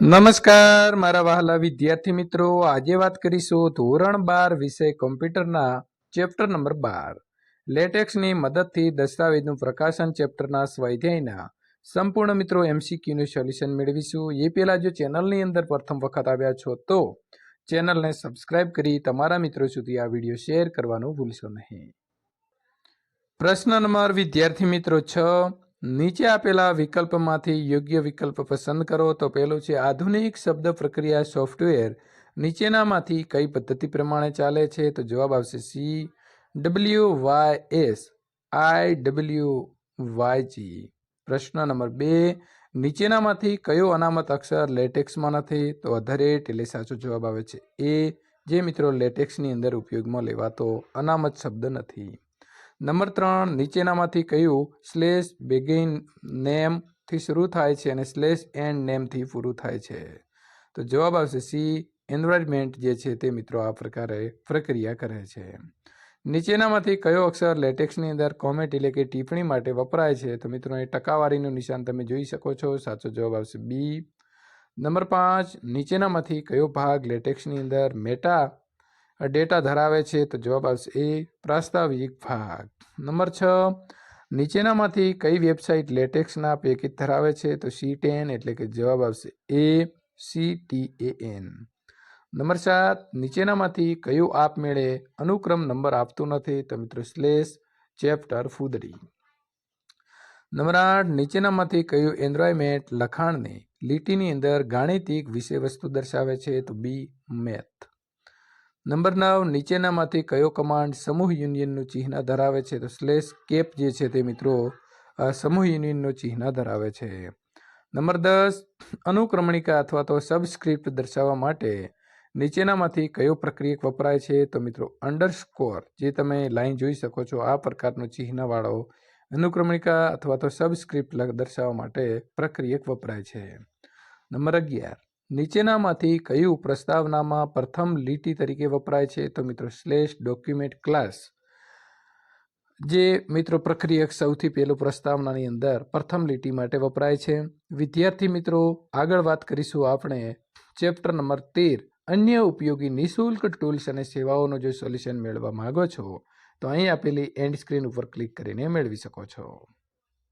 નમસ્કાર મારા વહાલા વિદ્યાર્થી મિત્રો, આજે વાત કરીશું ધોરણ 12 વિષય કોમ્પ્યુટરના ચેપ્ટર નંબર 12 લેટેક્સની મદદથી દસ્તાવેજનું પ્રકાશન ચેપ્ટરના સ્વાધ્યાયના સંપૂર્ણ મિત્રો MCQનું સોલ્યુશન મેળવીશું। એ પહેલાં જો ચેનલની અંદર પ્રથમ વખત આવ્યા છો તો ચેનલને સબસ્ક્રાઇબ કરી તમારા મિત્રો સુધી આ વિડીયો શેર કરવાનું ભૂલશો નહીં। પ્રશ્ન નંબર વિદ્યાર્થી મિત્રો 6, નીચે આપેલા વિકલ્પમાંથી યોગ્ય વિકલ્પ પસંદ કરો। તો પહેલું છે આધુનિક શબ્દ પ્રક્રિયા સોફ્ટવેર નીચેનામાંથી કઈ પદ્ધતિ પ્રમાણે ચાલે છે? તો જવાબ આવશે CWYSIWYG। પ્રશ્ન નંબર 2, નીચેનામાંથી કયો અનામત અક્ષર લેટેક્સમાં નથી? તો અધરેટ એટલે સાચો જવાબ આવે છે એ, જે મિત્રો લેટેક્સની અંદર ઉપયોગમાં લેવાતો અનામત શબ્દ નથી। નંબર 3, નીચેનામાંથી કયું /begin name થી શરૂ થાય છે અને /end name થી પૂરું થાય છે? તો જવાબ આવશે સી, એન્વાયરમેન્ટ જે છે તે મિત્રો આ પ્રકારે પ્રક્રિયા કરે છે। નીચેનામાંથી કયો અક્ષર લેટેક્સની અંદર કોમેન્ટ એટલે કે ટિપ્પણી માટે વપરાય છે? તો મિત્રો એ ટકાવારીનું નિશાન તમે જોઈ શકો છો, સાચો જવાબ આવશે બી। નંબર 5, નીચેનામાંથી કયો ભાગ લેટેક્સની અંદર મેટા ડેટા ધરાવે છે? તો જવાબ આવશે એ, પ્રાસ્તાવિક ભાગ। નંબર 6, નીચેનામાંથી કઈ વેબસાઇટ લેટેક્સના પેકેજ ધરાવે છે? તો C10 એટલે કે જવાબ આવશે એ, CTAN। નંબર 7, નીચેનામાંથી કયું આપમેળે અનુક્રમ નંબર આપતું નથી? તો મિત્રો /chapter ફૂદડી। નંબર 8, નીચેનામાંથી કયું એન્વાયરમેન્ટ લખાણને લીટીની અંદર ગાણિતિક વિષયવસ્તુ દર્શાવે છે? તો બી, મેથ। નંબર 9, નીચેનામાંથી કયો કમાન્ડ સમૂહ યુનિયનનું ચિહ્ન ધરાવે છે? તો /cap જે છે તે મિત્રો સમૂહ યુનિયનનું ચિહ્ન ધરાવે છે। નંબર 10, અનુક્રમણિકા અથવા તો સબસ્ક્રિપ્ટ દર્શાવવા માટે નીચેનામાંથી કયો પ્રક્રિયક વપરાય છે? તો મિત્રો અંડરસ્કોર, જે તમે લાઈન જોઈ શકો છો આ પ્રકારનો ચિહ્નવાળો અનુક્રમણિકા અથવા તો સબસ્ક્રિપ્ટ દર્શાવવા માટે પ્રક્રિયક વપરાય છે। નંબર 11, નીચેનામાંથી કયું પ્રસ્તાવનામાં પ્રથમ લીટી તરીકે વપરાય છે? તો મિત્રો /document ક્લાસ, જે મિત્રો પ્રક્રિયક સૌથી પહેલું પ્રસ્તાવનાની અંદર પ્રથમ લીટી માટે વપરાય છે। વિદ્યાર્થી મિત્રો, આગળ વાત કરીશું આપણે ચેપ્ટર નંબર 13 અન્ય ઉપયોગી નિઃશુલ્ક ટૂલ્સ અને સેવાઓનો જો સોલ્યુશન મેળવવા માંગો છો તો અહીં આપેલી એન્ડ સ્ક્રીન ઉપર ક્લિક કરીને મેળવી શકો છો।